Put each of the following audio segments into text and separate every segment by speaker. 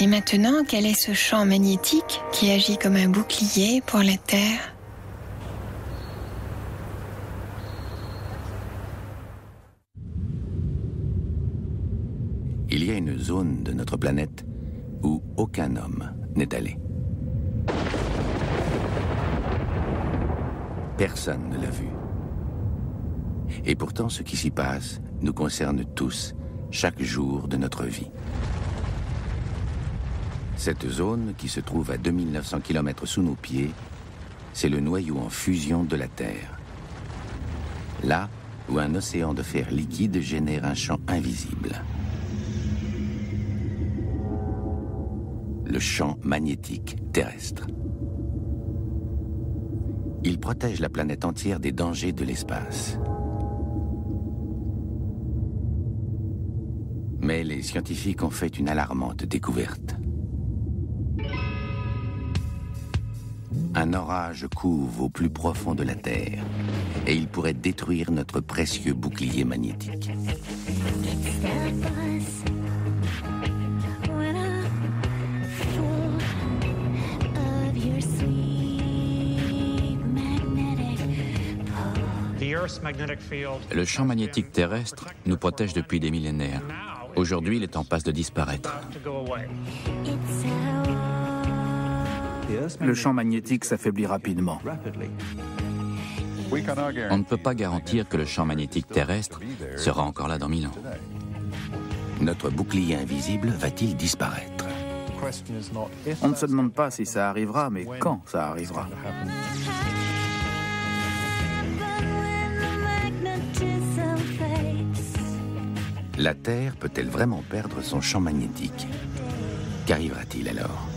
Speaker 1: Et maintenant, quel est ce champ magnétique qui agit comme un bouclier pour la Terre ?
Speaker 2: Il y a une zone de notre planète où aucun homme n'est allé. Personne ne l'a vu. Et pourtant, ce qui s'y passe nous concerne tous, chaque jour de notre vie. Cette zone, qui se trouve à 2900 km sous nos pieds, c'est le noyau en fusion de la Terre. Là où un océan de fer liquide génère un champ invisible. Le champ magnétique terrestre. Il protège la planète entière des dangers de l'espace. Mais les scientifiques ont fait une alarmante découverte. Un orage couve au plus profond de la Terre et il pourrait détruire notre précieux bouclier magnétique.
Speaker 3: Le champ magnétique terrestre nous protège depuis des millénaires. Aujourd'hui, il est en passe de disparaître.
Speaker 4: Le champ magnétique s'affaiblit rapidement.
Speaker 3: On ne peut pas garantir que le champ magnétique terrestre sera encore là dans 1000 ans.
Speaker 2: Notre bouclier invisible va-t-il disparaître?
Speaker 4: On ne se demande pas si ça arrivera, mais quand ça arrivera.
Speaker 2: La Terre peut-elle vraiment perdre son champ magnétique? Qu'arrivera-t-il alors?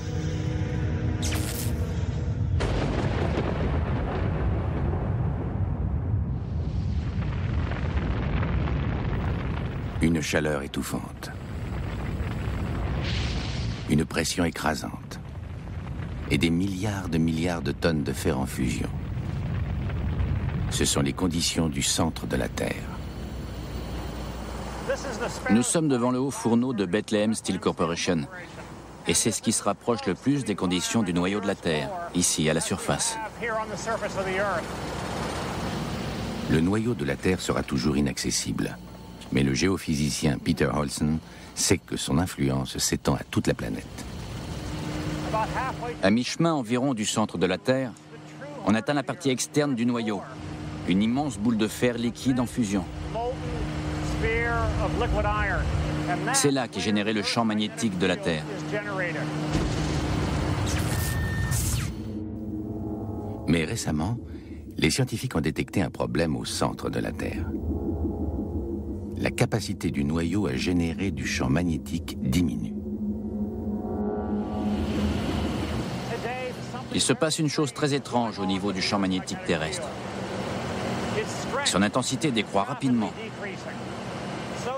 Speaker 2: Une chaleur étouffante. Une pression écrasante. Et des milliards de tonnes de fer en fusion. Ce sont les conditions du centre de la Terre.
Speaker 3: Nous sommes devant le haut fourneau de Bethlehem Steel Corporation. Et c'est ce qui se rapproche le plus des conditions du noyau de la Terre, ici, à la surface.
Speaker 2: Le noyau de la Terre sera toujours inaccessible. Mais le géophysicien Peter Olsen sait que son influence s'étend à toute la planète.
Speaker 3: À mi-chemin environ du centre de la Terre, on atteint la partie externe du noyau. Une immense boule de fer liquide en fusion. C'est là qu'est généré le champ magnétique de la Terre.
Speaker 2: Mais récemment, les scientifiques ont détecté un problème au centre de la Terre. La capacité du noyau à générer du champ magnétique diminue.
Speaker 3: Il se passe une chose très étrange au niveau du champ magnétique terrestre. Son intensité décroît rapidement.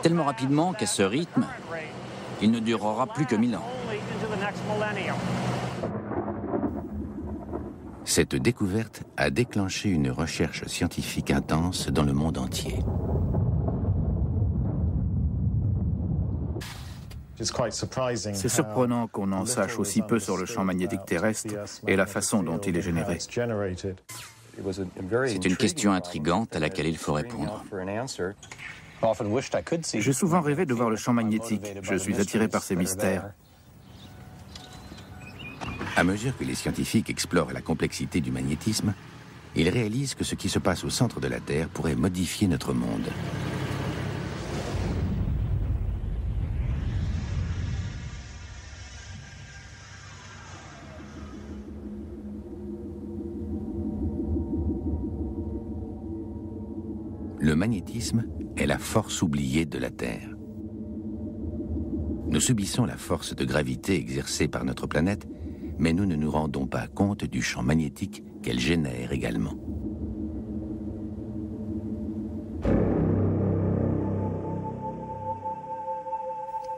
Speaker 3: Tellement rapidement qu'à ce rythme, il ne durera plus que 1000 ans.
Speaker 2: Cette découverte a déclenché une recherche scientifique intense dans le monde entier.
Speaker 4: C'est surprenant qu'on en sache aussi peu sur le champ magnétique terrestre et la façon dont il est généré.
Speaker 3: C'est une question intrigante à laquelle il faut répondre.
Speaker 4: J'ai souvent rêvé de voir le champ magnétique. Je suis attiré par ces mystères.
Speaker 2: À mesure que les scientifiques explorent la complexité du magnétisme, ils réalisent que ce qui se passe au centre de la Terre pourrait modifier notre monde. Le magnétisme est la force oubliée de la Terre. Nous subissons la force de gravité exercée par notre planète, mais nous ne nous rendons pas compte du champ magnétique qu'elle génère également.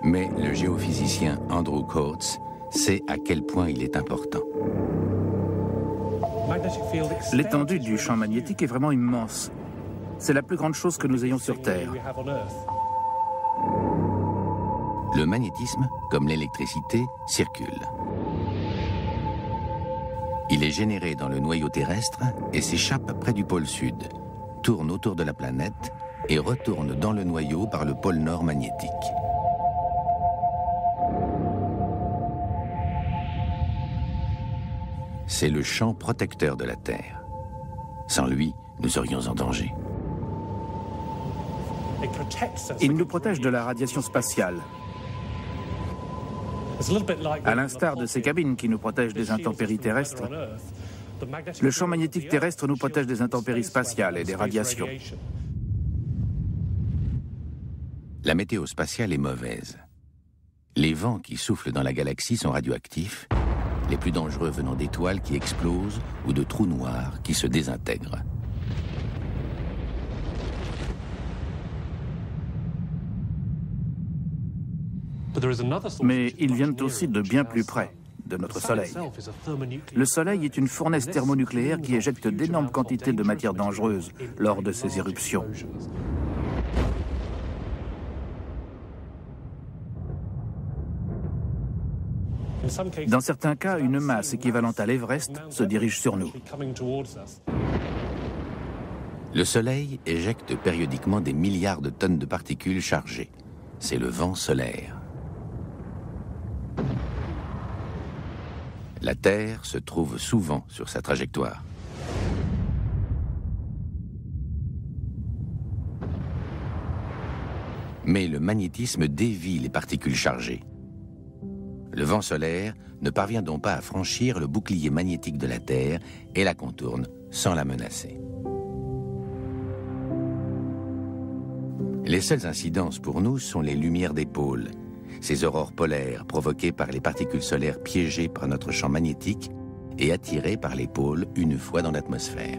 Speaker 2: Mais le géophysicien Andrew Coates sait à quel point il est important.
Speaker 4: L'étendue du champ magnétique est vraiment immense. C'est la plus grande chose que nous ayons sur Terre.
Speaker 2: Le magnétisme, comme l'électricité, circule. Il est généré dans le noyau terrestre et s'échappe près du pôle sud, tourne autour de la planète et retourne dans le noyau par le pôle nord magnétique. C'est le champ protecteur de la Terre. Sans lui, nous serions en danger.
Speaker 4: Il nous protège de la radiation spatiale, à l'instar de ces cabines qui nous protègent des intempéries terrestres. Le champ magnétique terrestre nous protège des intempéries spatiales et des radiations.
Speaker 2: La météo spatiale est mauvaise. Les vents qui soufflent dans la galaxie sont radioactifs, les plus dangereux venant d'étoiles qui explosent ou de trous noirs qui se désintègrent.
Speaker 4: Mais ils viennent aussi de bien plus près, de notre Soleil. Le Soleil est une fournaise thermonucléaire qui éjecte d'énormes quantités de matière dangereuse lors de ses éruptions. Dans certains cas, une masse équivalente à l'Everest se dirige sur nous.
Speaker 2: Le Soleil éjecte périodiquement des milliards de tonnes de particules chargées. C'est le vent solaire. La Terre se trouve souvent sur sa trajectoire. Mais le magnétisme dévie les particules chargées. Le vent solaire ne parvient donc pas à franchir le bouclier magnétique de la Terre et la contourne sans la menacer. Les seules incidences pour nous sont les lumières des pôles, ces aurores polaires provoquées par les particules solaires piégées par notre champ magnétique et attirées par les pôles une fois dans l'atmosphère.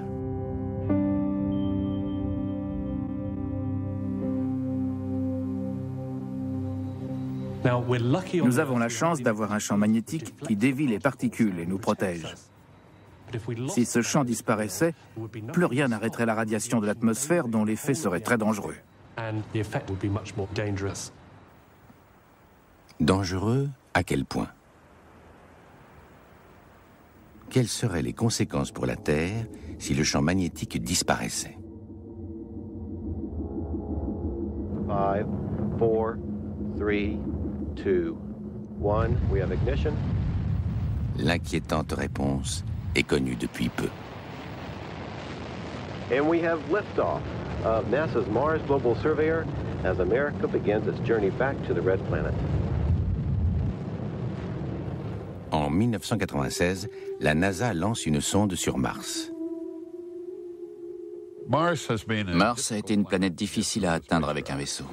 Speaker 4: Nous avons la chance d'avoir un champ magnétique qui dévie les particules et nous protège. Si ce champ disparaissait, plus rien n'arrêterait la radiation de l'atmosphère dont l'effet serait très dangereux.
Speaker 2: Dangereux à quel point? Quelles seraient les conséquences pour la Terre si le champ magnétique disparaissait?
Speaker 5: 5, 4, 3, 2, 1, we have ignition.
Speaker 2: L'inquiétante réponse est connue depuis peu.
Speaker 5: And we have liftoff of NASA's Mars Global Surveyor as America begins its journey back to the Red Planet.
Speaker 2: En 1996, la NASA lance une sonde sur Mars.
Speaker 3: Mars a été une planète difficile à atteindre avec un vaisseau.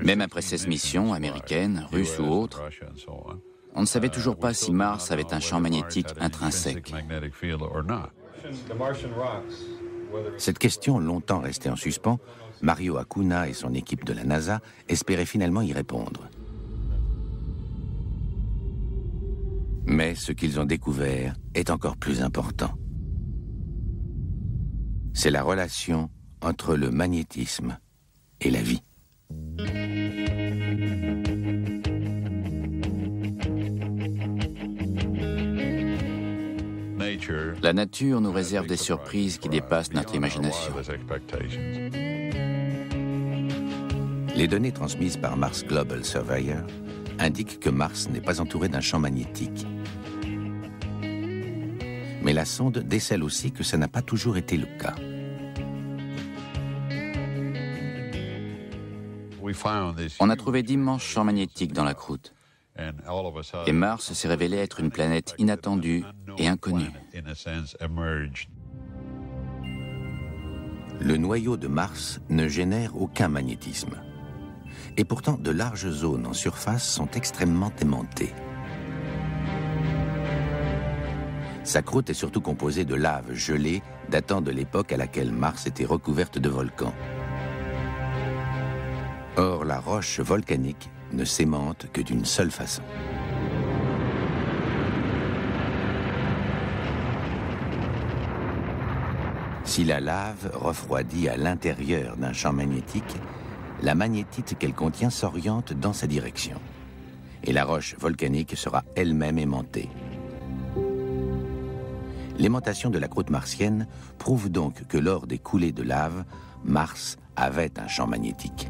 Speaker 3: Même après 16 missions américaines, russes ou autres, on ne savait toujours pas si Mars avait un champ magnétique intrinsèque.
Speaker 2: Cette question, longtemps restée en suspens, Mario Acuna et son équipe de la NASA espéraient finalement y répondre. Mais ce qu'ils ont découvert est encore plus important. C'est la relation entre le magnétisme et la vie.
Speaker 3: La nature nous réserve des surprises qui dépassent notre imagination.
Speaker 2: Les données transmises par Mars Global Surveyor indiquent que Mars n'est pas entouré d'un champ magnétique. Mais la sonde décèle aussi que ça n'a pas toujours été le cas.
Speaker 3: On a trouvé d'immenses champs magnétiques dans la croûte. Et Mars s'est révélé être une planète inattendue et inconnue.
Speaker 2: Le noyau de Mars ne génère aucun magnétisme. Et pourtant, de larges zones en surface sont extrêmement aimantées. Sa croûte est surtout composée de lave gelée datant de l'époque à laquelle Mars était recouverte de volcans. Or, la roche volcanique ne s'aimante que d'une seule façon. Si la lave refroidit à l'intérieur d'un champ magnétique, la magnétite qu'elle contient s'oriente dans sa direction. Et la roche volcanique sera elle-même aimantée. L'aimantation de la croûte martienne prouve donc que lors des coulées de lave, Mars avait un champ magnétique.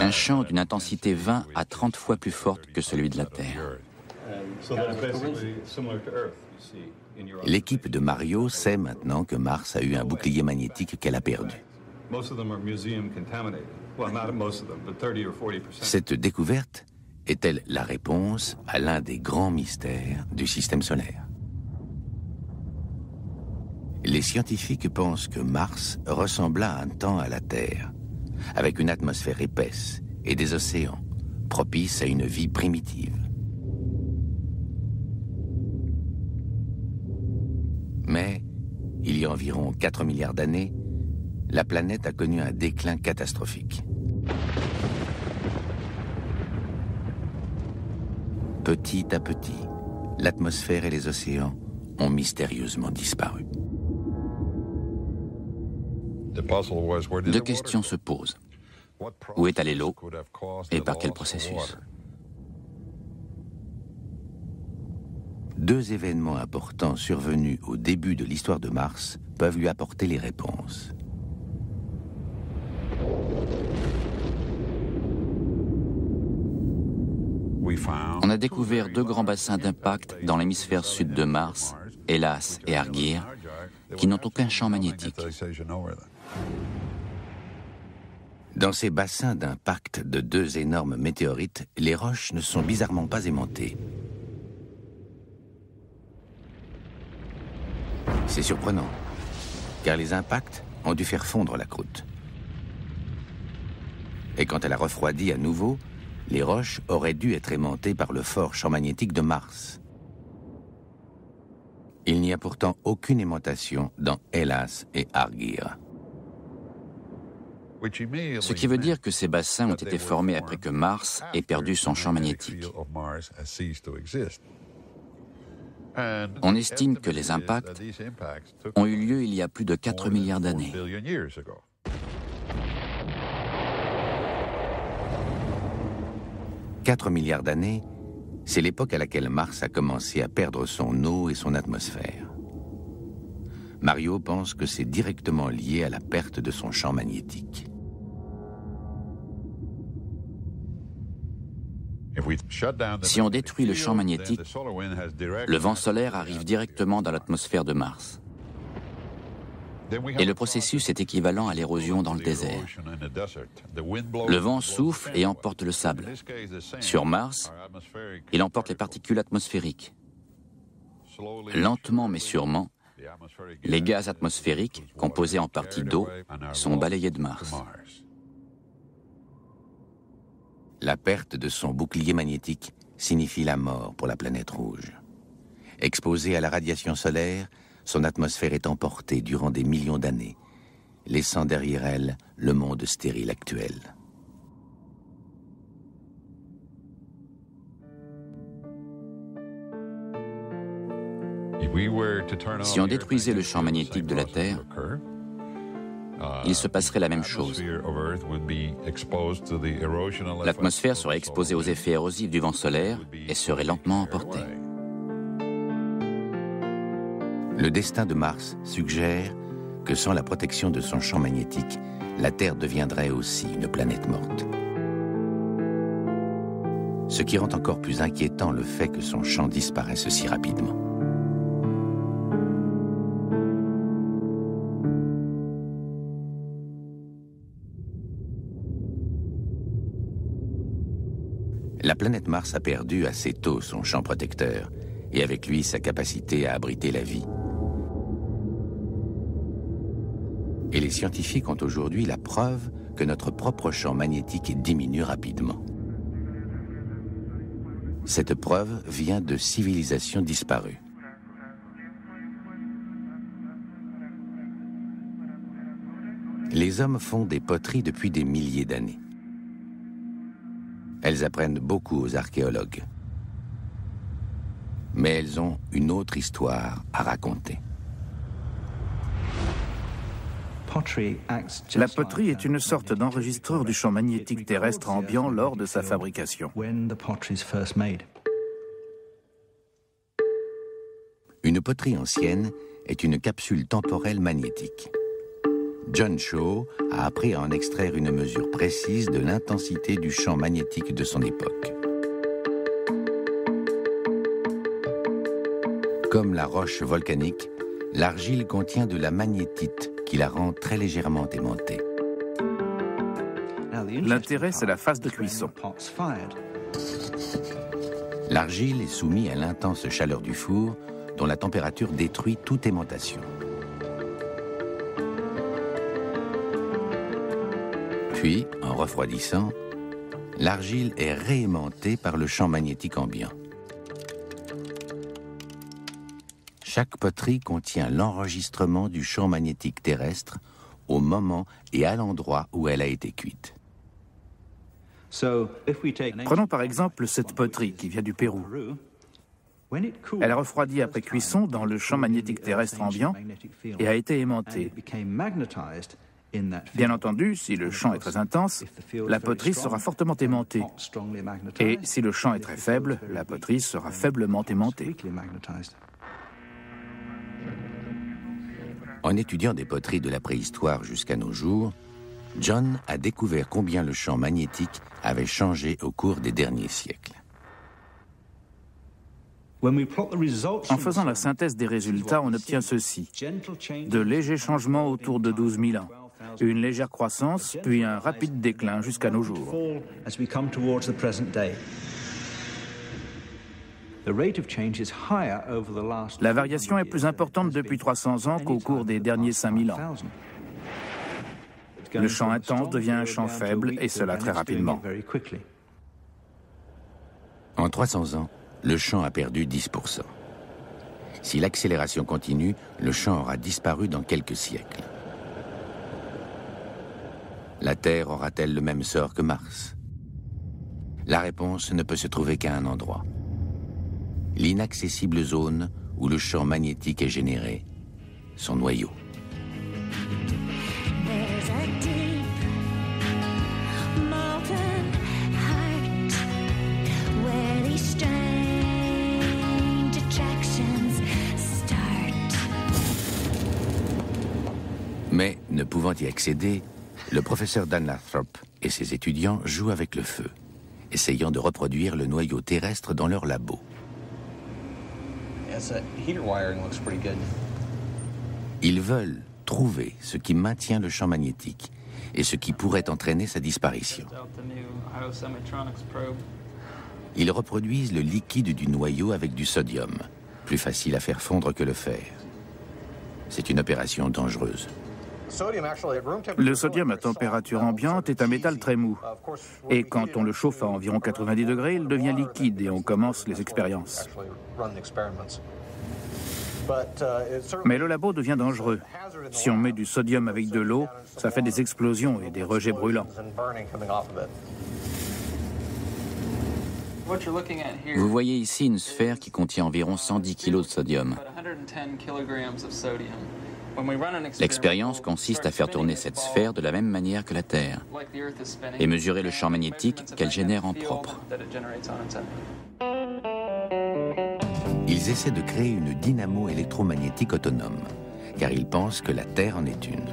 Speaker 3: Un champ d'une intensité 20 à 30 fois plus forte que celui de la Terre.
Speaker 2: L'équipe de Mario sait maintenant que Mars a eu un bouclier magnétique qu'elle a perdu. Cette découverte est-elle la réponse à l'un des grands mystères du système solaire? Les scientifiques pensent que Mars ressembla un temps à la Terre, avec une atmosphère épaisse et des océans, propices à une vie primitive. Mais, il y a environ 4 milliards d'années, la planète a connu un déclin catastrophique. Petit à petit, l'atmosphère et les océans ont mystérieusement disparu.
Speaker 3: Deux questions se posent. Où est allée l'eau et par quel processus?
Speaker 2: Deux événements importants survenus au début de l'histoire de Mars peuvent lui apporter les réponses.
Speaker 3: On a découvert deux grands bassins d'impact dans l'hémisphère sud de Mars, Hellas et Argyre, qui n'ont aucun champ magnétique.
Speaker 2: Dans ces bassins d'impact de deux énormes météorites, les roches ne sont bizarrement pas aimantées. C'est surprenant, car les impacts ont dû faire fondre la croûte. Et quand elle a refroidi à nouveau, les roches auraient dû être aimantées par le fort champ magnétique de Mars. Il n'y a pourtant aucune aimantation dans Hellas et Argyre.
Speaker 3: Ce qui veut dire que ces bassins ont été formés après que Mars ait perdu son champ magnétique. On estime que les impacts ont eu lieu il y a plus de 4 milliards d'années. « 4 milliards d'années, c'est l'époque à laquelle Mars a commencé à perdre son eau et son atmosphère. Mario pense que c'est directement lié à la perte de son champ magnétique. Si on détruit le champ magnétique, le vent solaire arrive directement dans l'atmosphère de Mars. Et le processus est équivalent à l'érosion dans le désert. Le vent souffle et emporte le sable. Sur Mars, il emporte les particules atmosphériques. Lentement mais sûrement, les gaz atmosphériques, composés en partie d'eau, sont balayés de Mars.
Speaker 2: La perte de son bouclier magnétique signifie la mort pour la planète rouge. Exposée à la radiation solaire, son atmosphère est emportée durant des millions d'années, laissant derrière elle le monde stérile actuel.
Speaker 3: Si on détruisait le champ magnétique de la Terre, il se passerait la même chose. L'atmosphère serait exposée aux effets érosifs du vent solaire et serait lentement emportée.
Speaker 2: Le destin de Mars suggère que sans la protection de son champ magnétique, la Terre deviendrait aussi une planète morte. Ce qui rend encore plus inquiétant le fait que son champ disparaisse si rapidement. La planète Mars a perdu assez tôt son champ protecteur et avec lui sa capacité à abriter la vie. Et les scientifiques ont aujourd'hui la preuve que notre propre champ magnétique diminue rapidement. Cette preuve vient de civilisations disparues. Les hommes font des poteries depuis des milliers d'années. Elles apprennent beaucoup aux archéologues. Mais elles ont une autre histoire à raconter.
Speaker 4: La poterie est une sorte d'enregistreur du champ magnétique terrestre ambiant lors de sa fabrication.
Speaker 2: Une poterie ancienne est une capsule temporelle magnétique. John Shaw a appris à en extraire une mesure précise de l'intensité du champ magnétique de son époque. Comme la roche volcanique, l'argile contient de la magnétite qui la rend très légèrement aimantée.
Speaker 4: L'intérêt, c'est la phase de cuisson.
Speaker 2: L'argile est soumise à l'intense chaleur du four, dont la température détruit toute aimantation. Puis, en refroidissant, l'argile est réaimantée par le champ magnétique ambiant. Chaque poterie contient l'enregistrement du champ magnétique terrestre au moment et à l'endroit où elle a été cuite.
Speaker 4: Prenons par exemple cette poterie qui vient du Pérou. Elle a refroidi après cuisson dans le champ magnétique terrestre ambiant et a été aimantée. Bien entendu, si le champ est très intense, la poterie sera fortement aimantée. Et si le champ est très faible, la poterie sera faiblement aimantée.
Speaker 2: En étudiant des poteries de la préhistoire jusqu'à nos jours, John a découvert combien le champ magnétique avait changé au cours des derniers siècles.
Speaker 4: En faisant la synthèse des résultats, on obtient ceci. De légers changements autour de 12 000 ans, une légère croissance, puis un rapide déclin jusqu'à nos jours. La variation est plus importante depuis 300 ans qu'au cours des derniers 5000 ans. Le champ intense devient un champ faible, et cela très rapidement.
Speaker 2: En 300 ans, le champ a perdu 10%. Si l'accélération continue, le champ aura disparu dans quelques siècles. La Terre aura-t-elle le même sort que Mars? La réponse ne peut se trouver qu'à un endroit. L'inaccessible zone où le champ magnétique est généré, son noyau. Mais, ne pouvant y accéder, le professeur Dan Lathrop et ses étudiants jouent avec le feu, essayant de reproduire le noyau terrestre dans leur labo. Ils veulent trouver ce qui maintient le champ magnétique et ce qui pourrait entraîner sa disparition. Ils reproduisent le liquide du noyau avec du sodium, plus facile à faire fondre que le fer. C'est une opération dangereuse.
Speaker 4: Le sodium à température ambiante est un métal très mou. Et quand on le chauffe à environ 90 degrés, il devient liquide et on commence les expériences. Mais le labo devient dangereux. Si on met du sodium avec de l'eau, ça fait des explosions et des rejets brûlants.
Speaker 3: Vous voyez ici une sphère qui contient environ 110 kg de sodium. L'expérience consiste à faire tourner cette sphère de la même manière que la Terre et mesurer le champ magnétique qu'elle génère en propre.
Speaker 2: Ils essaient de créer une dynamo électromagnétique autonome, car ils pensent que la Terre en est une.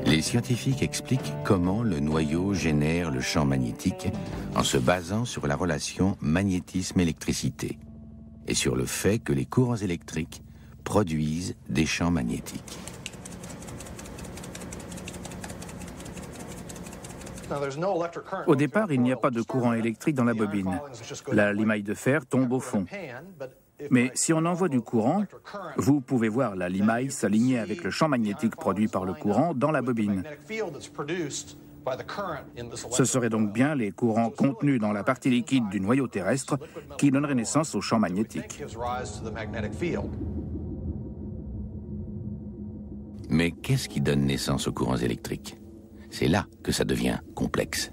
Speaker 2: Les scientifiques expliquent comment le noyau génère le champ magnétique en se basant sur la relation magnétisme-électricité et sur le fait que les courants électriques produisent des champs magnétiques.
Speaker 4: Au départ, il n'y a pas de courant électrique dans la bobine. La limaille de fer tombe au fond. Mais si on envoie du courant, vous pouvez voir la limaille s'aligner avec le champ magnétique produit par le courant dans la bobine. Ce seraient donc bien les courants contenus dans la partie liquide du noyau terrestre qui donneraient naissance au champ magnétique.
Speaker 2: Mais qu'est-ce qui donne naissance aux courants électriques? C'est là que ça devient complexe.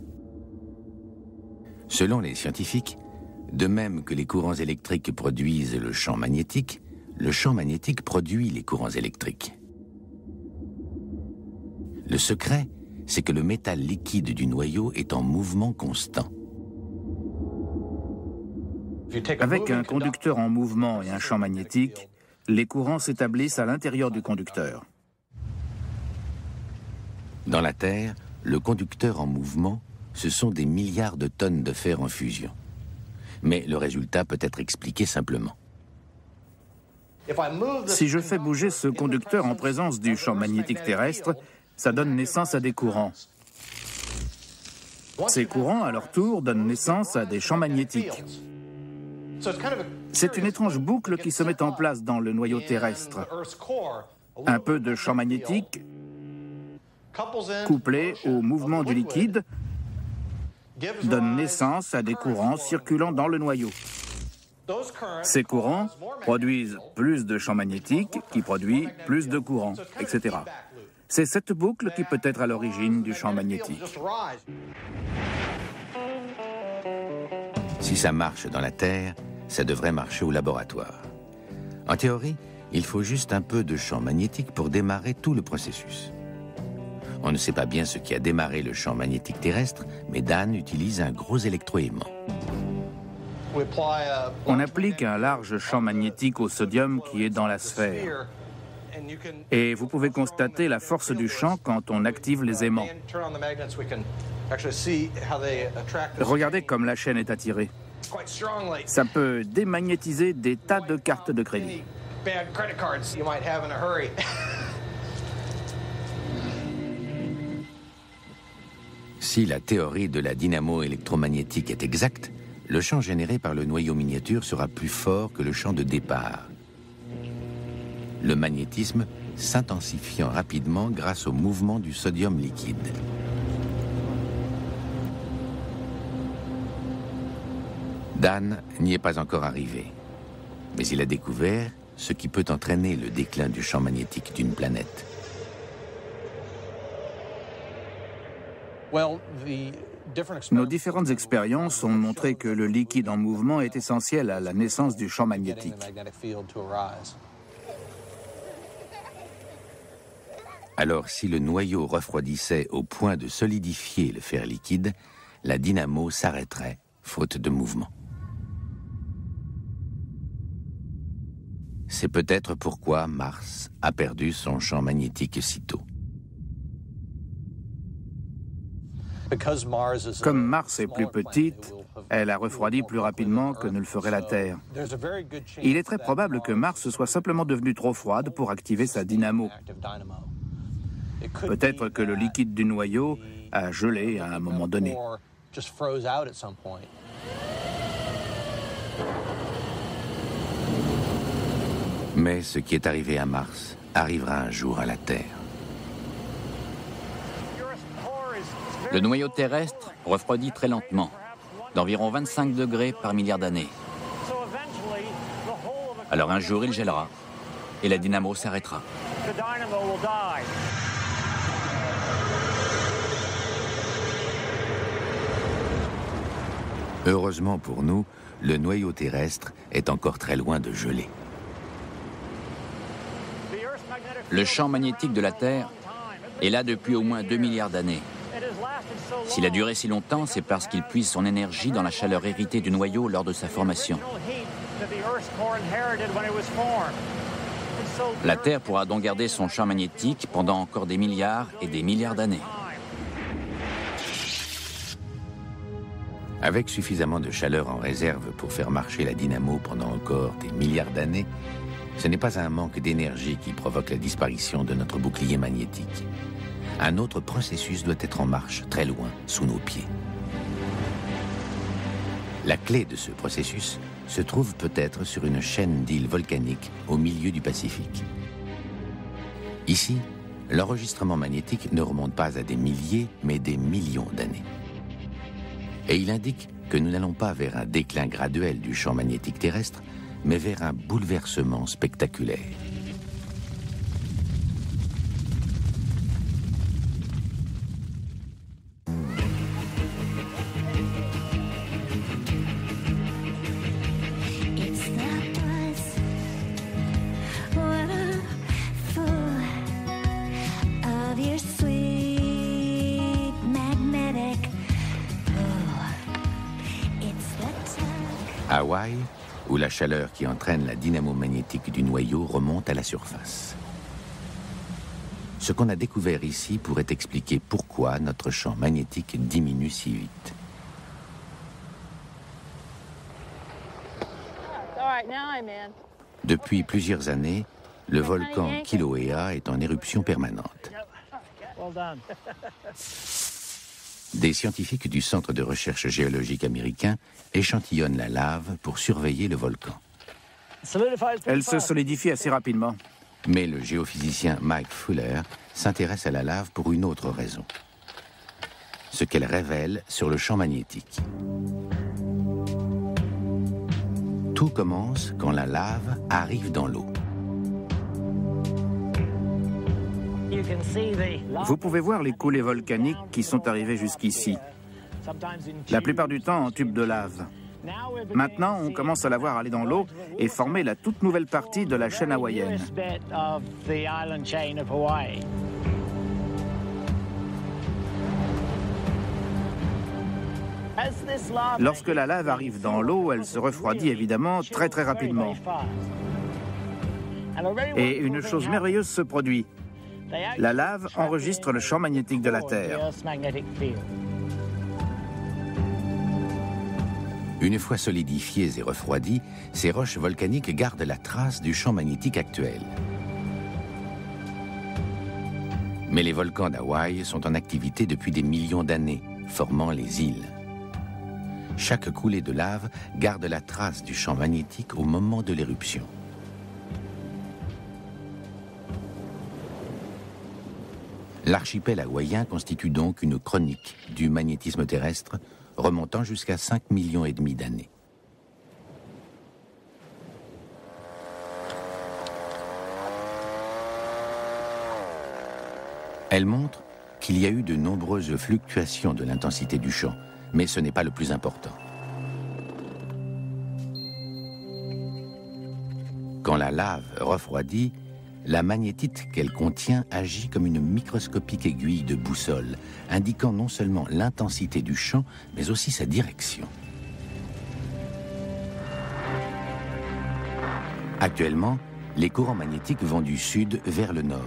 Speaker 2: Selon les scientifiques, de même que les courants électriques produisent le champ magnétique, le champ magnétique produit les courants électriques. Le secret, c'est que le métal liquide du noyau est en mouvement constant.
Speaker 4: Avec un conducteur en mouvement et un champ magnétique, les courants s'établissent à l'intérieur du conducteur.
Speaker 2: Dans la Terre, le conducteur en mouvement, ce sont des milliards de tonnes de fer en fusion. Mais le résultat peut être expliqué simplement.
Speaker 4: Si je fais bouger ce conducteur en présence du champ magnétique terrestre, ça donne naissance à des courants. Ces courants, à leur tour, donnent naissance à des champs magnétiques. C'est une étrange boucle qui se met en place dans le noyau terrestre. Un peu de champ magnétique, couplé au mouvement du liquide, donne naissance à des courants circulant dans le noyau. Ces courants produisent plus de champs magnétiques qui produit plus de courants, etc. C'est cette boucle qui peut être à l'origine du champ magnétique.
Speaker 2: Si ça marche dans la Terre, ça devrait marcher au laboratoire. En théorie, il faut juste un peu de champ magnétique pour démarrer tout le processus. On ne sait pas bien ce qui a démarré le champ magnétique terrestre, mais Dan utilise un gros électroaimant.
Speaker 4: On applique un large champ magnétique au sodium qui est dans la sphère. Et vous pouvez constater la force du champ quand on active les aimants. Regardez comme la chaîne est attirée. Ça peut démagnétiser des tas de cartes de crédit.
Speaker 2: Si la théorie de la dynamo électromagnétique est exacte, le champ généré par le noyau miniature sera plus fort que le champ de départ. Le magnétisme s'intensifiant rapidement grâce au mouvement du sodium liquide. Dan n'y est pas encore arrivé, mais il a découvert ce qui peut entraîner le déclin du champ magnétique d'une planète.
Speaker 4: Nos différentes expériences ont montré que le liquide en mouvement est essentiel à la naissance du champ magnétique.
Speaker 2: Alors, si le noyau refroidissait au point de solidifier le fer liquide, la dynamo s'arrêterait, faute de mouvement. C'est peut-être pourquoi Mars a perdu son champ magnétique si tôt.
Speaker 4: Comme Mars est plus petite, elle a refroidi plus rapidement que ne le ferait la Terre. Il est très probable que Mars soit simplement devenue trop froide pour activer sa dynamo. Peut-être que le liquide du noyau a gelé à un moment donné.
Speaker 2: Mais ce qui est arrivé à Mars arrivera un jour à la Terre.
Speaker 3: Le noyau terrestre refroidit très lentement, d'environ 25 degrés par milliard d'années. Alors un jour, il gèlera et la dynamo s'arrêtera.
Speaker 2: Heureusement pour nous, le noyau terrestre est encore très loin de geler.
Speaker 3: Le champ magnétique de la Terre est là depuis au moins 2 milliards d'années. S'il a duré si longtemps, c'est parce qu'il puise son énergie dans la chaleur héritée du noyau lors de sa formation. La Terre pourra donc garder son champ magnétique pendant encore des milliards et des milliards d'années.
Speaker 2: Avec suffisamment de chaleur en réserve pour faire marcher la dynamo pendant encore des milliards d'années, ce n'est pas un manque d'énergie qui provoque la disparition de notre bouclier magnétique. Un autre processus doit être en marche très loin, sous nos pieds. La clé de ce processus se trouve peut-être sur une chaîne d'îles volcaniques au milieu du Pacifique. Ici, l'enregistrement magnétique ne remonte pas à des milliers, mais des millions d'années. Et il indique que nous n'allons pas vers un déclin graduel du champ magnétique terrestre, mais vers un bouleversement spectaculaire. Hawaï, où la chaleur qui entraîne la dynamo magnétique du noyau remonte à la surface. Ce qu'on a découvert ici pourrait expliquer pourquoi notre champ magnétique diminue si vite. Depuis plusieurs années, le volcan Kilauea est en éruption permanente. Des scientifiques du Centre de recherche géologique américain échantillonnent la lave pour surveiller le volcan.
Speaker 4: Elle se solidifie assez rapidement.
Speaker 2: Mais le géophysicien Mike Fuller s'intéresse à la lave pour une autre raison. Ce qu'elle révèle sur le champ magnétique. Tout commence quand la lave arrive dans l'eau.
Speaker 4: Vous pouvez voir les coulées volcaniques qui sont arrivées jusqu'ici. La plupart du temps en tube de lave. Maintenant, on commence à la voir aller dans l'eau et former la toute nouvelle partie de la chaîne hawaïenne. Lorsque la lave arrive dans l'eau, elle se refroidit évidemment très rapidement. Et une chose merveilleuse se produit. La lave enregistre le champ magnétique de la Terre.
Speaker 2: Une fois solidifiées et refroidies, ces roches volcaniques gardent la trace du champ magnétique actuel. Mais les volcans d'Hawaï sont en activité depuis des millions d'années, formant les îles. Chaque coulée de lave garde la trace du champ magnétique au moment de l'éruption. L'archipel hawaïen constitue donc une chronique du magnétisme terrestre remontant jusqu'à 5,5 millions d'années. Elle montre qu'il y a eu de nombreuses fluctuations de l'intensité du champ, mais ce n'est pas le plus important. Quand la lave refroidit, la magnétite qu'elle contient agit comme une microscopique aiguille de boussole, indiquant non seulement l'intensité du champ, mais aussi sa direction. Actuellement, les courants magnétiques vont du sud vers le nord.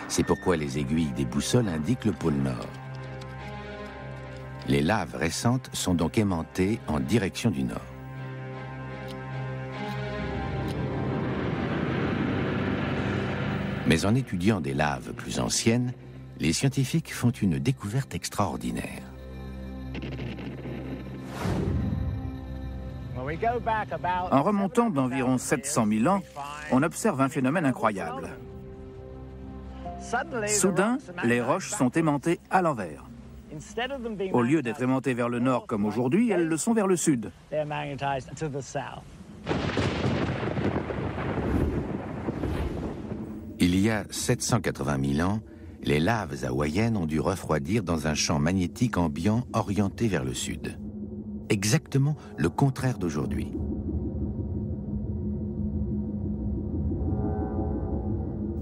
Speaker 2: C'est pourquoi les aiguilles des boussoles indiquent le pôle nord. Les laves récentes sont donc aimantées en direction du nord. Mais en étudiant des laves plus anciennes, les scientifiques font une découverte extraordinaire.
Speaker 4: En remontant d'environ 700 000 ans, on observe un phénomène incroyable. Soudain, les roches sont aimantées à l'envers. Au lieu d'être aimantées vers le nord comme aujourd'hui, elles le sont vers le sud.
Speaker 2: Il y a 780 000 ans, les laves hawaïennes ont dû refroidir dans un champ magnétique ambiant orienté vers le sud. Exactement le contraire d'aujourd'hui.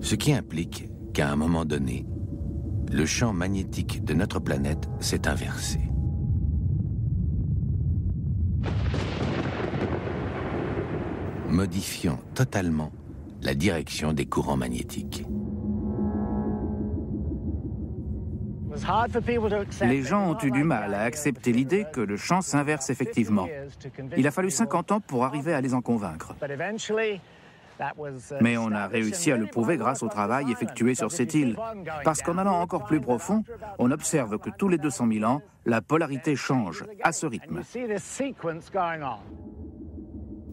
Speaker 2: Ce qui implique qu'à un moment donné, le champ magnétique de notre planète s'est inversé. Modifiant totalement la direction des courants magnétiques.
Speaker 4: Les gens ont eu du mal à accepter l'idée que le champ s'inverse effectivement. Il a fallu 50 ans pour arriver à les en convaincre. Mais on a réussi à le prouver grâce au travail effectué sur cette île. Parce qu'en allant encore plus profond, on observe que tous les 200 000 ans, la polarité change à ce rythme.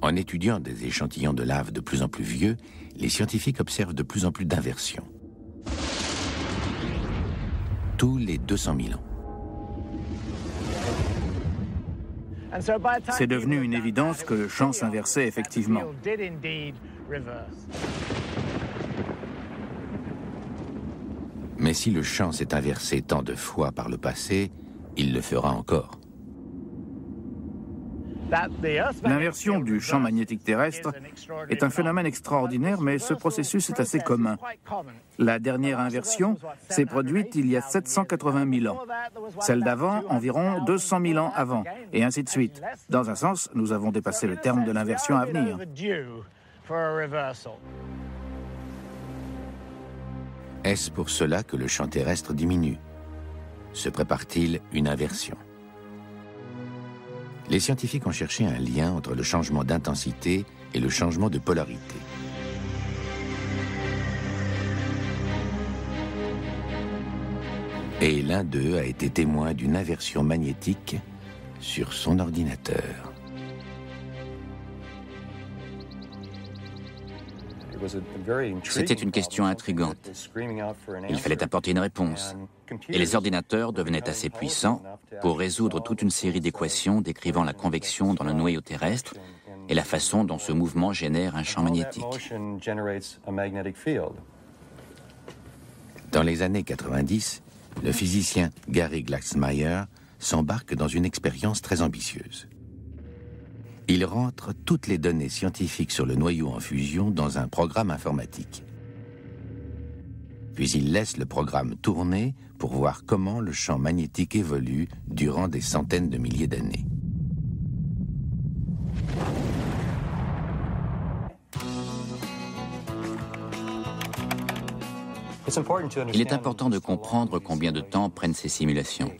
Speaker 2: En étudiant des échantillons de lave de plus en plus vieux, les scientifiques observent de plus en plus d'inversions. Tous les 200 000 ans.
Speaker 4: C'est devenu une évidence que le champ s'inversait effectivement.
Speaker 2: Mais si le champ s'est inversé tant de fois par le passé, il le fera encore.
Speaker 4: L'inversion du champ magnétique terrestre est un phénomène extraordinaire, mais ce processus est assez commun. La dernière inversion s'est produite il y a 780 000 ans. Celle d'avant, environ 200 000 ans avant, et ainsi de suite. Dans un sens, nous avons dépassé le terme de l'inversion à venir.
Speaker 2: Est-ce pour cela que le champ terrestre diminue? Se prépare-t-il une inversion? Les scientifiques ont cherché un lien entre le changement d'intensité et le changement de polarité. Et l'un d'eux a été témoin d'une inversion magnétique sur son ordinateur.
Speaker 3: C'était une question intrigante. Il fallait apporter une réponse. Et les ordinateurs devenaient assez puissants pour résoudre toute une série d'équations décrivant la convection dans le noyau terrestre et la façon dont ce mouvement génère un champ magnétique.
Speaker 2: Dans les années 90, le physicien Gary Glaxmeyer s'embarque dans une expérience très ambitieuse. Il rentre toutes les données scientifiques sur le noyau en fusion dans un programme informatique. Puis il laisse le programme tourner pour voir comment le champ magnétique évolue durant des centaines de milliers d'années.
Speaker 3: Il est important de comprendre combien de temps prennent ces simulations.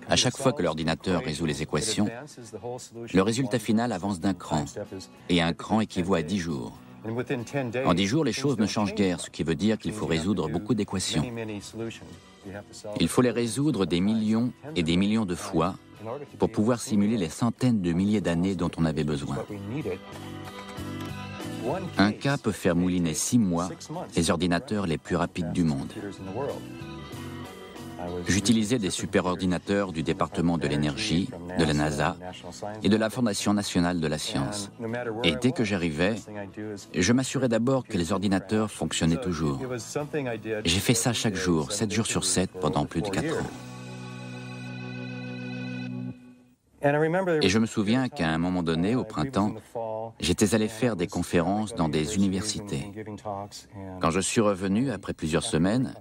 Speaker 3: À chaque fois que l'ordinateur résout les équations, le résultat final avance d'un cran, et un cran équivaut à 10 jours. En 10 jours, les choses ne changent guère, ce qui veut dire qu'il faut résoudre beaucoup d'équations. Il faut les résoudre des millions et des millions de fois pour pouvoir simuler les centaines de milliers d'années dont on avait besoin. Un cas peut faire mouliner 6 mois les ordinateurs les plus rapides du monde. J'utilisais des superordinateurs du département de l'énergie, de la NASA et de la Fondation nationale de la science. Et dès que j'arrivais, je m'assurais d'abord que les ordinateurs fonctionnaient toujours. J'ai fait ça chaque jour, 7 jours sur 7, pendant plus de 4 ans. Et je me souviens qu'à un moment donné, au printemps, j'étais allé faire des conférences dans des universités. Quand je suis revenu, après plusieurs semaines,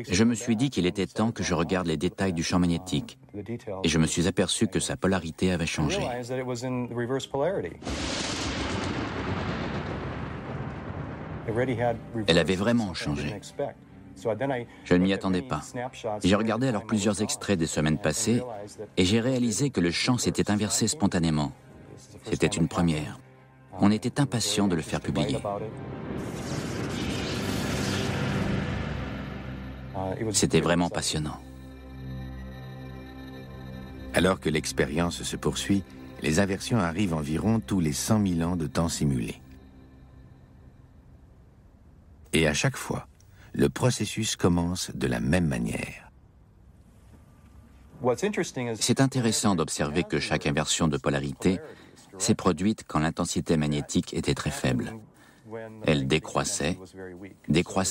Speaker 3: je me suis dit qu'il était temps que je regarde les détails du champ magnétique, et je me suis aperçu que sa polarité avait changé. Elle avait vraiment changé. Je ne m'y attendais pas. J'ai regardé alors plusieurs extraits des semaines passées, et j'ai réalisé que le champ s'était inversé spontanément. C'était une première. On était impatients de le faire publier. C'était vraiment passionnant.
Speaker 2: Alors que l'expérience se poursuit, les inversions arrivent environ tous les 100 000 ans de temps simulé. Et à chaque fois, le processus commence de la même manière.
Speaker 3: C'est intéressant d'observer que chaque inversion de polarité s'est produite quand l'intensité magnétique était très faible. Elle décroissait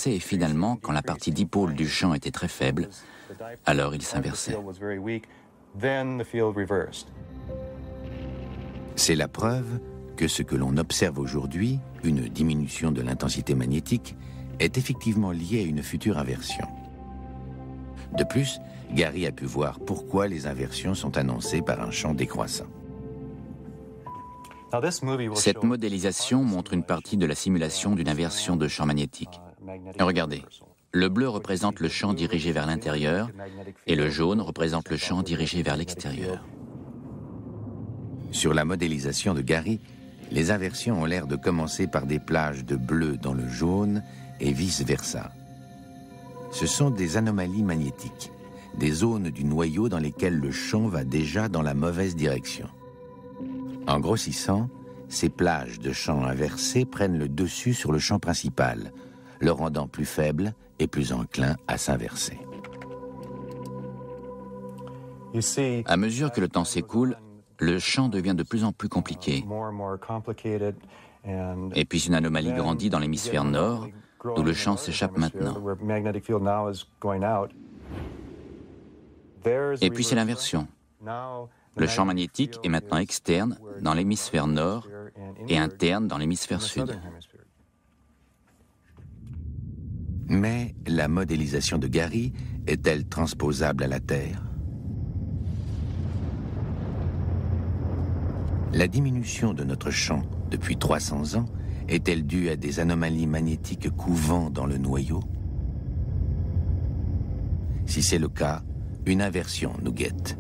Speaker 3: et finalement, quand la partie dipôle du champ était très faible, alors il s'inversait.
Speaker 2: C'est la preuve que ce que l'on observe aujourd'hui, une diminution de l'intensité magnétique, est effectivement lié à une future inversion. De plus, Gary a pu voir pourquoi les inversions sont annoncées par un champ décroissant.
Speaker 3: Cette modélisation montre une partie de la simulation d'une inversion de champ magnétique. Regardez, le bleu représente le champ dirigé vers l'intérieur et le jaune représente le champ dirigé vers l'extérieur.
Speaker 2: Sur la modélisation de Gary, les inversions ont l'air de commencer par des plages de bleu dans le jaune et vice-versa. Ce sont des anomalies magnétiques, des zones du noyau dans lesquelles le champ va déjà dans la mauvaise direction. En grossissant, ces plages de champ inversés prennent le dessus sur le champ principal, le rendant plus faible et plus enclin à s'inverser.
Speaker 3: À mesure que le temps s'écoule, le champ devient de plus en plus compliqué. Et puis une anomalie grandit dans l'hémisphère nord, d'où le champ s'échappe maintenant. Et puis c'est l'inversion. Le champ magnétique est maintenant externe dans l'hémisphère nord et interne dans l'hémisphère sud.
Speaker 2: Mais la modélisation de Gary est-elle transposable à la Terre? La diminution de notre champ depuis 300 ans est-elle due à des anomalies magnétiques couvant dans le noyau? Si c'est le cas, une inversion nous guette.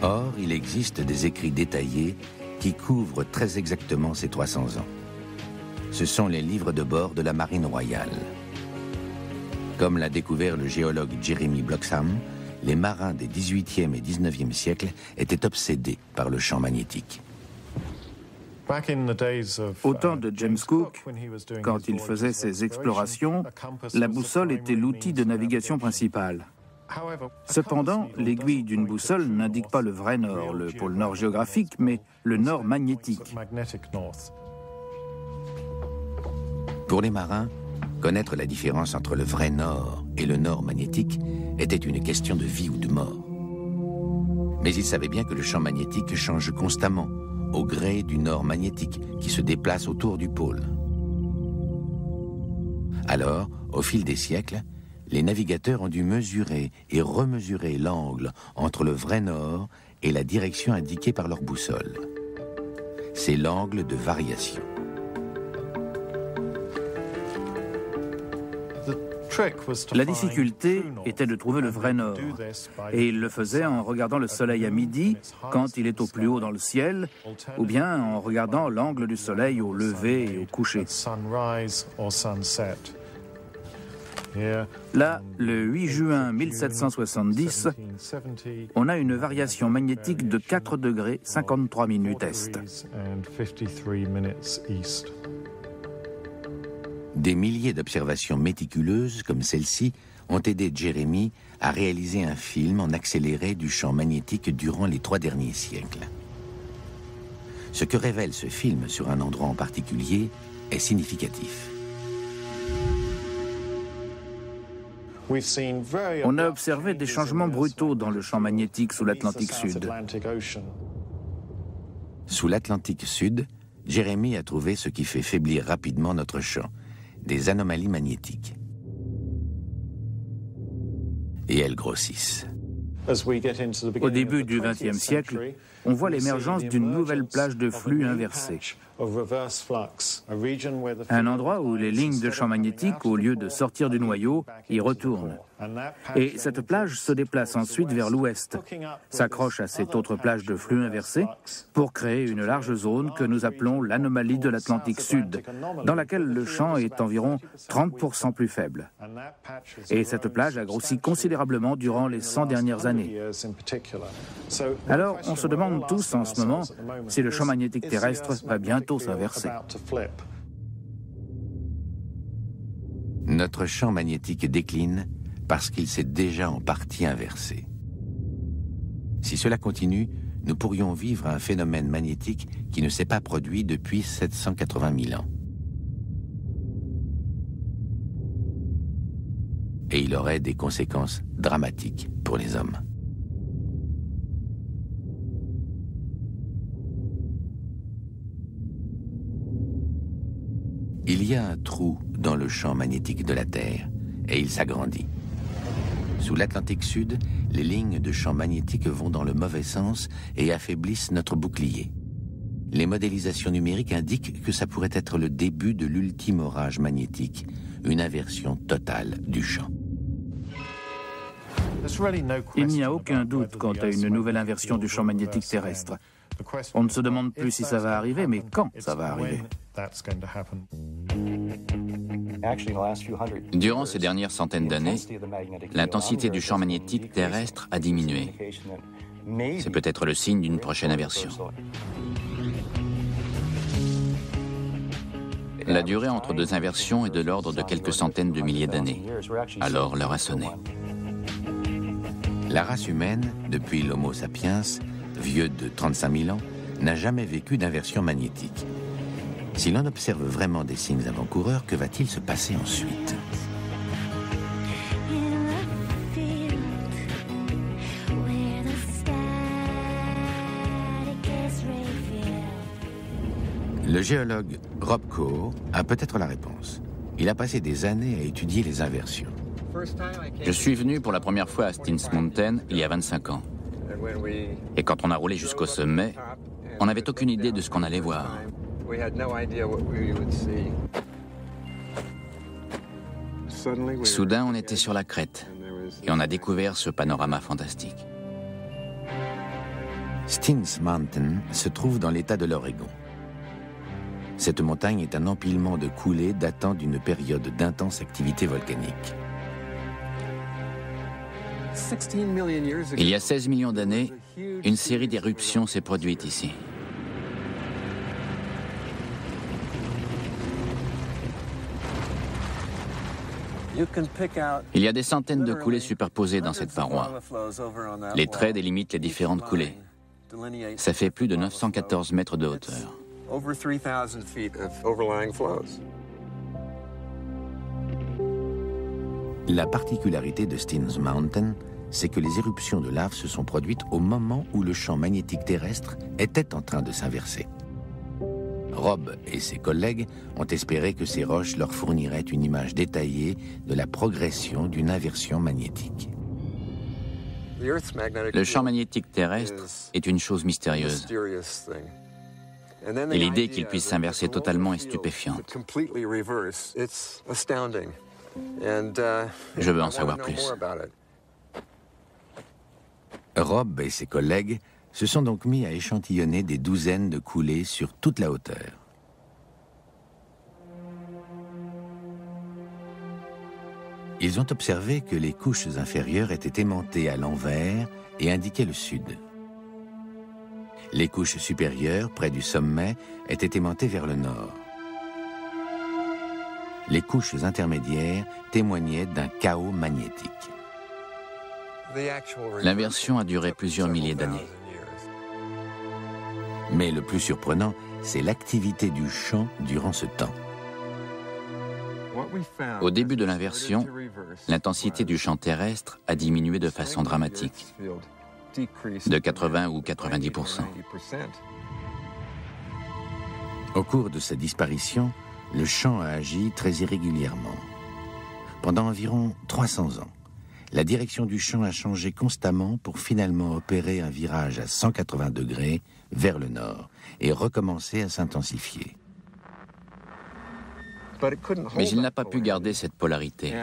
Speaker 2: Or, il existe des écrits détaillés qui couvrent très exactement ces 300 ans. Ce sont les livres de bord de la Marine royale. Comme l'a découvert le géologue Jeremy Bloxham, les marins des 18e et 19e siècles étaient obsédés par le champ magnétique.
Speaker 4: Au temps de James Cook, quand il faisait ses explorations, la boussole était l'outil de navigation principal. Cependant, l'aiguille d'une boussole n'indique pas le vrai nord, le pôle nord géographique, mais le nord magnétique.
Speaker 2: Pour les marins, connaître la différence entre le vrai nord et le nord magnétique était une question de vie ou de mort. Mais ils savaient bien que le champ magnétique change constamment, au gré du nord magnétique qui se déplace autour du pôle. Alors, au fil des siècles, les navigateurs ont dû mesurer et remesurer l'angle entre le vrai nord et la direction indiquée par leur boussole. C'est l'angle de variation.
Speaker 4: La difficulté était de trouver le vrai nord, et il le faisait en regardant le soleil à midi, quand il est au plus haut dans le ciel, ou bien en regardant l'angle du soleil au lever et au coucher. Là, le 8 juin 1770, on a une variation magnétique de 4 degrés 53 minutes est.
Speaker 2: Des milliers d'observations méticuleuses comme celle-ci ont aidé Jeremy à réaliser un film en accéléré du champ magnétique durant les 3 derniers siècles. Ce que révèle ce film sur un endroit en particulier est significatif.
Speaker 4: On a observé des changements brutaux dans le champ magnétique sous l'Atlantique Sud.
Speaker 2: Sous l'Atlantique Sud, Jeremy a trouvé ce qui fait faiblir rapidement notre champ, des anomalies magnétiques. Et elles grossissent.
Speaker 4: Au début du XXe siècle, on voit l'émergence d'une nouvelle plage de flux inversé. Un endroit où les lignes de champ magnétique, au lieu de sortir du noyau, y retournent. Et cette plage se déplace ensuite vers l'ouest, s'accroche à cette autre plage de flux inversé pour créer une large zone que nous appelons l'anomalie de l'Atlantique Sud, dans laquelle le champ est environ 30% plus faible. Et cette plage a grossi considérablement durant les 100 dernières années. Alors, on se demande tous en ce moment si le champ magnétique terrestre va bientôt s'inverser.
Speaker 2: Notre champ magnétique décline parce qu'il s'est déjà en partie inversé. Si cela continue, nous pourrions vivre un phénomène magnétique qui ne s'est pas produit depuis 780 000 ans. Et il aurait des conséquences dramatiques pour les hommes. Il y a un trou dans le champ magnétique de la Terre et il s'agrandit. Sous l'Atlantique Sud, les lignes de champ magnétique vont dans le mauvais sens et affaiblissent notre bouclier. Les modélisations numériques indiquent que ça pourrait être le début de l'ultime orage magnétique, une inversion totale du champ.
Speaker 4: Il n'y a aucun doute quant à une nouvelle inversion du champ magnétique terrestre. On ne se demande plus si ça va arriver, mais quand ça va arriver.
Speaker 3: Durant ces dernières centaines d'années, l'intensité du champ magnétique terrestre a diminué. C'est peut-être le signe d'une prochaine inversion. La durée entre 2 inversions est de l'ordre de quelques centaines de milliers d'années. Alors l'heure a sonné.
Speaker 2: La race humaine, depuis l'Homo sapiens, vieux de 35 000 ans, n'a jamais vécu d'inversion magnétique. Si l'on observe vraiment des signes avant-coureurs, que va-t-il se passer ensuite? Le géologue Rob Coe a peut-être la réponse. Il a passé des années à étudier les inversions.
Speaker 3: Je suis venu pour la première fois à Steens Mountain il y a 25 ans. Et quand on a roulé jusqu'au sommet, on n'avait aucune idée de ce qu'on allait voir. Soudain, on était sur la crête et on a découvert ce panorama fantastique.
Speaker 2: Steens Mountain se trouve dans l'État de l'Oregon. Cette montagne est un empilement de coulées datant d'une période d'intense activité volcanique.
Speaker 3: Il y a 16 millions d'années, une série d'éruptions s'est produite ici. Il y a des centaines de coulées superposées dans cette paroi. Les traits délimitent les différentes coulées. Ça fait plus de 914 mètres de hauteur.
Speaker 2: La particularité de Steens Mountain, c'est que les éruptions de lave se sont produites au moment où le champ magnétique terrestre était en train de s'inverser. Rob et ses collègues ont espéré que ces roches leur fourniraient une image détaillée de la progression d'une inversion magnétique.
Speaker 3: Le champ magnétique terrestre est une chose mystérieuse. Et l'idée qu'il puisse s'inverser totalement est stupéfiante. Je veux en savoir plus.
Speaker 2: Rob et ses collègues se sont donc mis à échantillonner des douzaines de coulées sur toute la hauteur. Ils ont observé que les couches inférieures étaient aimantées à l'envers et indiquaient le sud. Les couches supérieures, près du sommet, étaient aimantées vers le nord. Les couches intermédiaires témoignaient d'un chaos magnétique.
Speaker 3: L'inversion a duré plusieurs milliers d'années.
Speaker 2: Mais le plus surprenant, c'est l'activité du champ durant ce temps.
Speaker 3: Au début de l'inversion, l'intensité du champ terrestre a diminué de façon dramatique, de 80 ou 90%.
Speaker 2: Au cours de sa disparition, le champ a agi très irrégulièrement. Pendant environ 300 ans, la direction du champ a changé constamment pour finalement opérer un virage à 180 degrés vers le nord et recommencer à s'intensifier.
Speaker 3: Mais il n'a pas pu garder cette polarité.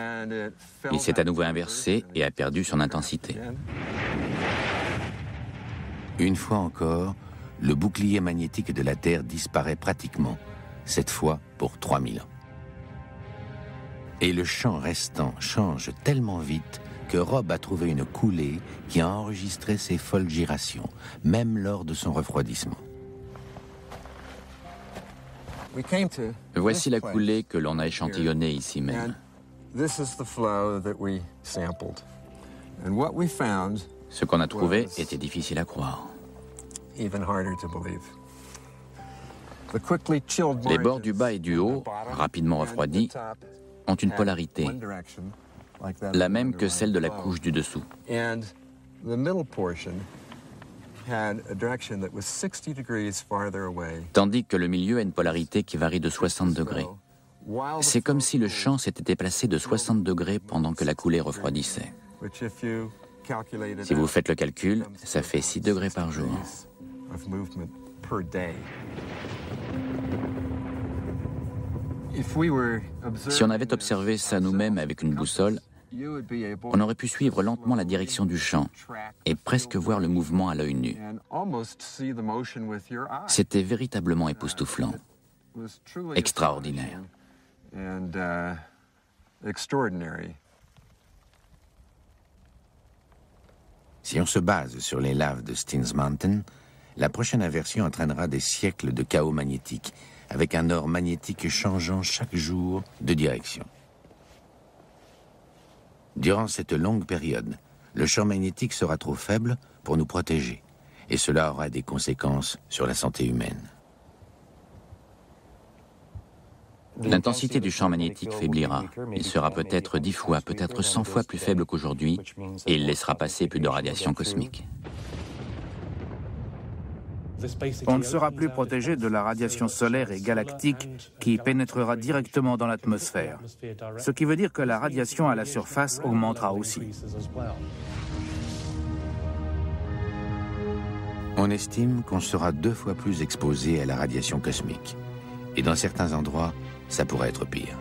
Speaker 3: Il s'est à nouveau inversé et a perdu son intensité.
Speaker 2: Une fois encore, le bouclier magnétique de la Terre disparaît pratiquement, cette fois pour 3000 ans. Et le champ restant change tellement vite que Rob a trouvé une coulée qui a enregistré ces folles gyrations, même lors de son refroidissement.
Speaker 3: Voici la coulée que l'on a échantillonnée ici même. Ce qu'on a trouvé était difficile à croire. Les bords du bas et du haut, rapidement refroidis, ont une polarité, la même que celle de la couche du dessous. Tandis que le milieu a une polarité qui varie de 60 degrés. C'est comme si le champ s'était déplacé de 60 degrés pendant que la coulée refroidissait. Si vous faites le calcul, ça fait 6 degrés par jour. Si on avait observé ça nous-mêmes avec une boussole, on aurait pu suivre lentement la direction du champ et presque voir le mouvement à l'œil nu. C'était véritablement époustouflant, extraordinaire.
Speaker 2: Si on se base sur les laves de Steens Mountain, la prochaine inversion entraînera des siècles de chaos magnétique, avec un nord magnétique changeant chaque jour de direction. Durant cette longue période, le champ magnétique sera trop faible pour nous protéger, et cela aura des conséquences sur la santé humaine.
Speaker 3: L'intensité du champ magnétique faiblira. Il sera peut-être 10 fois, peut-être 100 fois plus faible qu'aujourd'hui, et il laissera passer plus de radiation cosmique.
Speaker 4: On ne sera plus protégé de la radiation solaire et galactique qui pénétrera directement dans l'atmosphère. Ce qui veut dire que la radiation à la surface augmentera aussi.
Speaker 2: On estime qu'on sera 2 fois plus exposé à la radiation cosmique. Et dans certains endroits, ça pourrait être pire.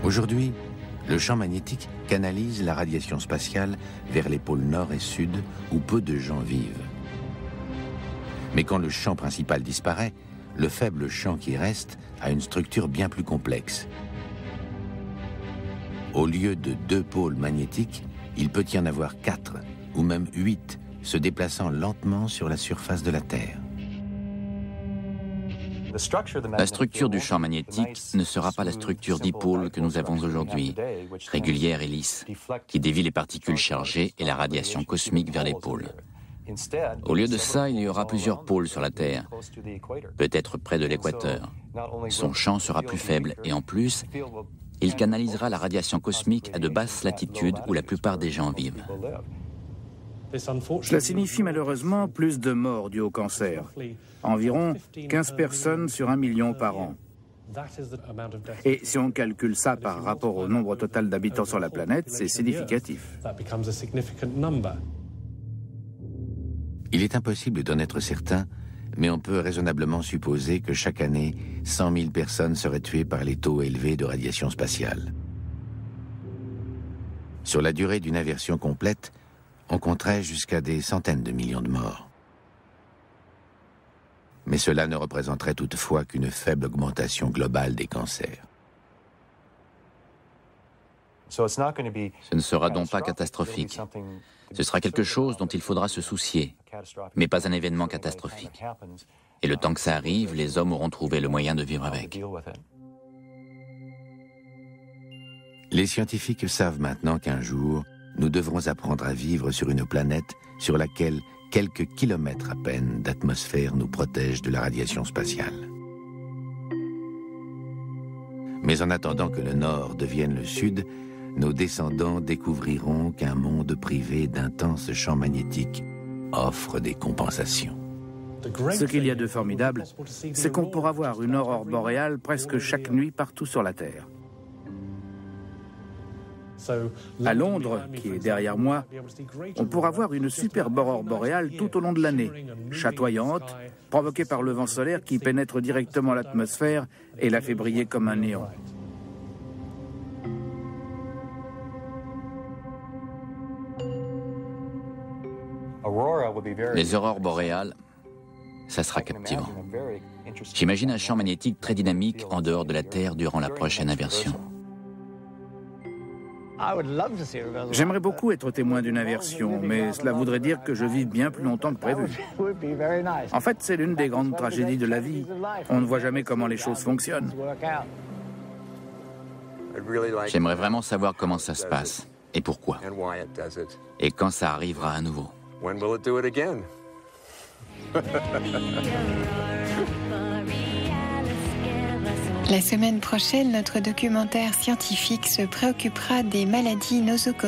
Speaker 2: Aujourd'hui, le champ magnétique canalise la radiation spatiale vers les pôles nord et sud où peu de gens vivent. Mais quand le champ principal disparaît, le faible champ qui reste a une structure bien plus complexe. Au lieu de 2 pôles magnétiques, il peut y en avoir 4 ou même 8 se déplaçant lentement sur la surface de la Terre.
Speaker 3: La structure du champ magnétique ne sera pas la structure dipôle que nous avons aujourd'hui, régulière et lisse, qui dévie les particules chargées et la radiation cosmique vers les pôles. Au lieu de ça, il y aura plusieurs pôles sur la Terre, peut-être près de l'équateur. Son champ sera plus faible et en plus, il canalisera la radiation cosmique à de basses latitudes où la plupart des gens vivent.
Speaker 4: Cela signifie malheureusement plus de morts dues au cancer. Environ 15 personnes sur 1 million par an. Et si on calcule ça par rapport au nombre total d'habitants sur la planète, c'est significatif.
Speaker 2: Il est impossible d'en être certain, mais on peut raisonnablement supposer que chaque année, 100 000 personnes seraient tuées par les taux élevés de radiation spatiale. Sur la durée d'une inversion complète, on compterait jusqu'à des centaines de millions de morts. Mais cela ne représenterait toutefois qu'une faible augmentation globale des cancers.
Speaker 3: Ce ne sera donc pas catastrophique. Ce sera quelque chose dont il faudra se soucier, mais pas un événement catastrophique. Et le temps que ça arrive, les hommes auront trouvé le moyen de vivre avec.
Speaker 2: Les scientifiques savent maintenant qu'un jour, nous devrons apprendre à vivre sur une planète sur laquelle quelques kilomètres à peine d'atmosphère nous protègent de la radiation spatiale. Mais en attendant que le Nord devienne le Sud, nos descendants découvriront qu'un monde privé d'intenses champs magnétiques offre des compensations.
Speaker 4: Ce qu'il y a de formidable, c'est qu'on pourra voir une aurore boréale presque chaque nuit partout sur la Terre. À Londres, qui est derrière moi, on pourra voir une superbe aurore boréale tout au long de l'année, chatoyante, provoquée par le vent solaire qui pénètre directement l'atmosphère et la fait briller comme un néon.
Speaker 3: Les aurores boréales, ça sera captivant. J'imagine un champ magnétique très dynamique en dehors de la Terre durant la prochaine inversion.
Speaker 4: J'aimerais beaucoup être témoin d'une inversion, mais cela voudrait dire que je vive bien plus longtemps que prévu. En fait, c'est l'une des grandes tragédies de la vie. On ne voit jamais comment les choses fonctionnent.
Speaker 3: J'aimerais vraiment savoir comment ça se passe et pourquoi. Et quand ça arrivera à nouveau.
Speaker 1: La semaine prochaine, notre documentaire scientifique se préoccupera des maladies nosocomiales.